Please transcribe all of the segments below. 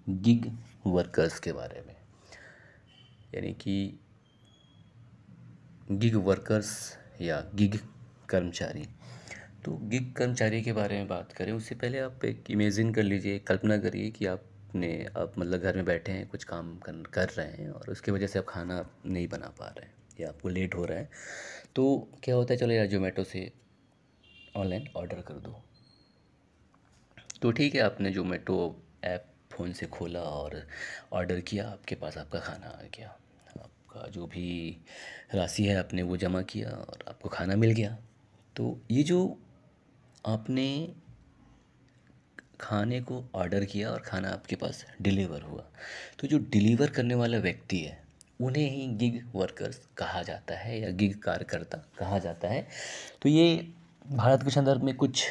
Gig workers के बारे में, यानी कि गिग वर्कर्स या गिग कर्मचारी। तो गिग कर्मचारी के बारे में बात करें उससे पहले आप एक इमेजिन कर लीजिए, कल्पना करिए कि आप मतलब घर में बैठे हैं, कुछ काम कर रहे हैं और उसकी वजह से आप खाना नहीं बना पा रहे हैं या आपको लेट हो रहा है। तो क्या होता है, चलो यार जोमेटो से ऑनलाइन ऑर्डर कर दो। तो ठीक है, आपने जोमेटो ऐप फ़ोन से खोला और ऑर्डर किया, आपके पास आपका खाना आ गया। आपका जो भी राशि है आपने वो जमा किया और आपको खाना मिल गया। तो ये जो आपने खाने को ऑर्डर किया और खाना आपके पास डिलीवर हुआ, तो जो डिलीवर करने वाला व्यक्ति है उन्हें ही गिग वर्कर्स कहा जाता है या गिग कार्यकर्ता कहा जाता है। तो ये भारत के संदर्भ में कुछ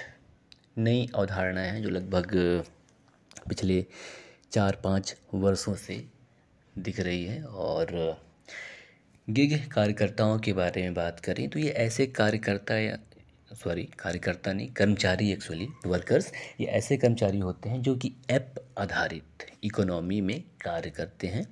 नई अवधारणाएं हैं जो लगभग पिछले 4-5 वर्षों से दिख रही है। और गिग कार्यकर्ताओं के बारे में बात करें तो ये ऐसे कार्यकर्ता या सॉरी कार्यकर्ता नहीं, कर्मचारी, एक्चुअली वर्कर्स, ये ऐसे कर्मचारी होते हैं जो कि ऐप आधारित इकोनॉमी में कार्य करते हैं,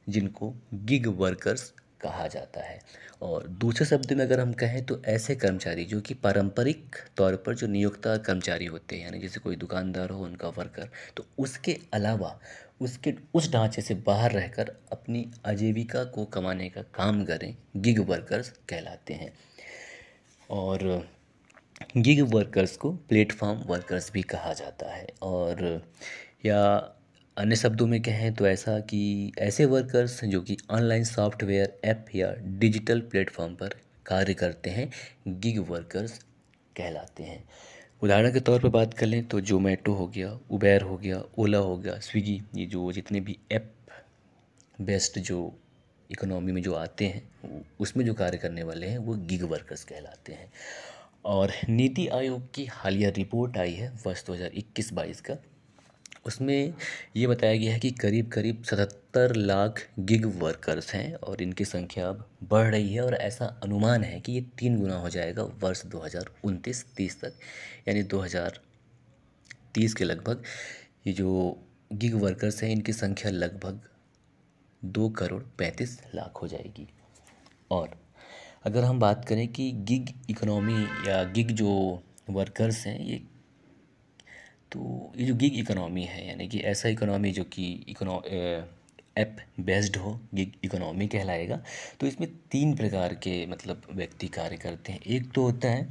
जिनको गिग वर्कर्स कहा जाता है। और दूसरे शब्द में अगर हम कहें तो ऐसे कर्मचारी जो कि पारंपरिक तौर पर जो नियोक्ता कर्मचारी होते हैं, यानी जैसे कोई दुकानदार हो उनका वर्कर, तो उसके अलावा उसके उस ढांचे से बाहर रहकर अपनी आजीविका को कमाने का काम करें, गिग वर्कर्स कहलाते हैं। और गिग वर्कर्स को प्लेटफॉर्म वर्कर्स भी कहा जाता है। और या अन्य शब्दों में कहें तो ऐसा कि ऐसे वर्कर्स जो कि ऑनलाइन सॉफ्टवेयर, ऐप या डिजिटल प्लेटफॉर्म पर कार्य करते हैं, गिग वर्कर्स कहलाते हैं। उदाहरण के तौर पर बात कर लें तो जोमेटो हो गया, उबेर हो गया, ओला हो गया, स्विगी, ये जो जितने भी ऐप बेस्ट जो इकोनॉमी में जो आते हैं उसमें जो कार्य करने वाले हैं वो गिग वर्कर्स कहलाते हैं। और नीति आयोग की हालिया रिपोर्ट आई है वर्ष 2021-22 का, उसमें ये बताया गया है कि करीब करीब 77 लाख गिग वर्कर्स हैं और इनकी संख्या अब बढ़ रही है और ऐसा अनुमान है कि ये 3 गुना हो जाएगा वर्ष 2029-30 तक, यानी 2030 के लगभग ये जो गिग वर्कर्स हैं इनकी संख्या लगभग 2 करोड़ 35 लाख हो जाएगी। और अगर हम बात करें कि गिग इकोनॉमी या गिग जो वर्कर्स हैं ये, तो ये जो गिग इकोनॉमी है यानी कि ऐसा इकोनॉमी जो कि ऐप बेस्ड हो, गिग इकोनॉमी कहलाएगा। तो इसमें 3 प्रकार के मतलब व्यक्ति कार्य करते हैं। एक तो होता है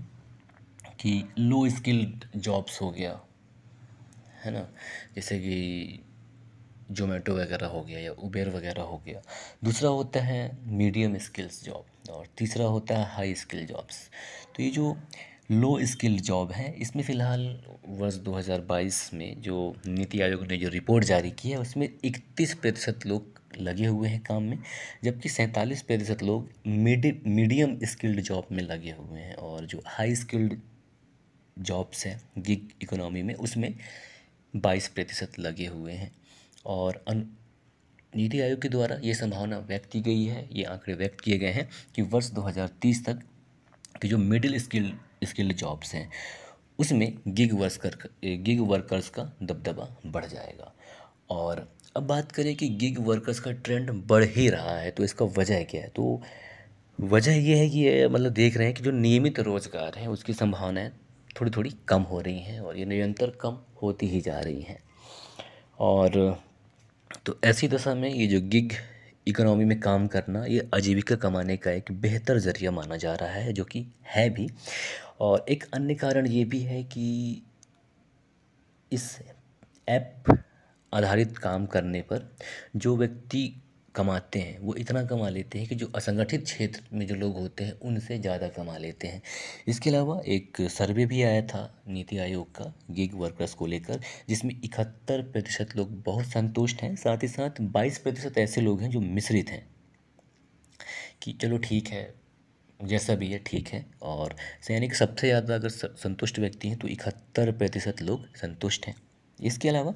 कि लो स्किल्ड जॉब्स हो गया, है ना, जैसे कि जोमेटो वगैरह हो गया या उबेर वगैरह हो गया। दूसरा होता है मीडियम स्किल्स जॉब और तीसरा होता है हाई स्किल जॉब्स। तो ये जो लो स्किल जॉब है इसमें फ़िलहाल वर्ष 2022 में जो नीति आयोग ने जो रिपोर्ट जारी की है उसमें 31% लोग लगे हुए हैं काम में, जबकि 47% लोग मीडियम स्किल्ड जॉब में लगे हुए हैं। और जो हाई स्किल्ड जॉब्स हैं गिग इकोनॉमी में उसमें 22% लगे हुए हैं। और नीति आयोग के द्वारा ये संभावना व्यक्त की गई है, ये आंकड़े व्यक्त किए गए हैं कि वर्ष 2030 तक कि जो मिडिल स्किल्ड जॉब्स हैं उसमें गिग वर्कर्स का दबदबा बढ़ जाएगा। और अब बात करें कि गिग वर्कर्स का ट्रेंड बढ़ ही रहा है तो इसका वजह क्या है, तो वजह ये है कि ये मतलब देख रहे हैं कि जो नियमित रोजगार है उसकी संभावनाएं थोड़ी थोड़ी कम हो रही हैं और ये निरंतर कम होती ही जा रही हैं। और तो ऐसी दशा में ये जो गिग इकोनॉमी में काम करना ये आजीविका कमाने का एक बेहतर ज़रिया माना जा रहा है, जो कि है भी। और एक अन्य कारण ये भी है कि इस ऐप आधारित काम करने पर जो व्यक्ति कमाते हैं वो इतना कमा लेते हैं कि जो असंगठित क्षेत्र में जो लोग होते हैं उनसे ज़्यादा कमा लेते हैं। इसके अलावा एक सर्वे भी आया था नीति आयोग का गिग वर्कर्स को लेकर, जिसमें 71% लोग बहुत संतुष्ट हैं, साथ ही साथ 22% ऐसे लोग हैं जो मिश्रित हैं कि चलो ठीक है, जैसा भी है ठीक है। और यानी कि सबसे ज़्यादा अगर संतुष्ट व्यक्ति हैं तो 71% लोग संतुष्ट हैं। इसके अलावा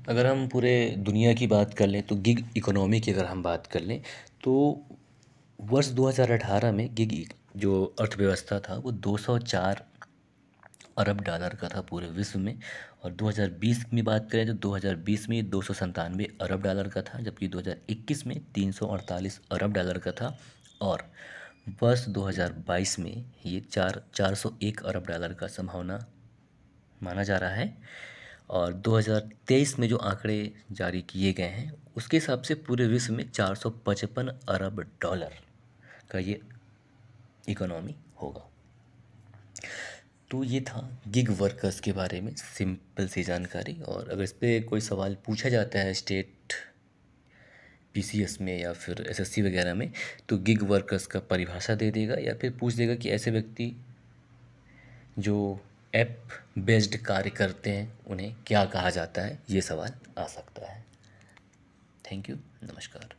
अगर हम पूरे दुनिया की बात कर लें तो गिग इकोनॉमी की अगर हम बात कर लें तो वर्ष 2018 में गिग जो अर्थव्यवस्था था वो 204 अरब डॉलर का था पूरे विश्व में। और 2020 में बात करें तो 2020 में 297 अरब डॉलर का था, जबकि 2021 में 348 अरब डॉलर का था। और वर्ष 2022 में ये 401 अरब डॉलर का संभावना माना जा रहा है। और 2023 में जो आंकड़े जारी किए गए हैं उसके हिसाब से पूरे विश्व में 455 अरब डॉलर का ये इकोनॉमी होगा। तो ये था गिग वर्कर्स के बारे में सिंपल सी जानकारी। और अगर इस पे कोई सवाल पूछा जाता है स्टेट पीसीएस में या फिर एसएससी वगैरह में, तो गिग वर्कर्स का परिभाषा दे देगा या फिर पूछ देगा कि ऐसे व्यक्ति जो ऐप बेस्ड कार्य करते हैं उन्हें क्या कहा जाता है, ये सवाल आ सकता है। थैंक यू, नमस्कार।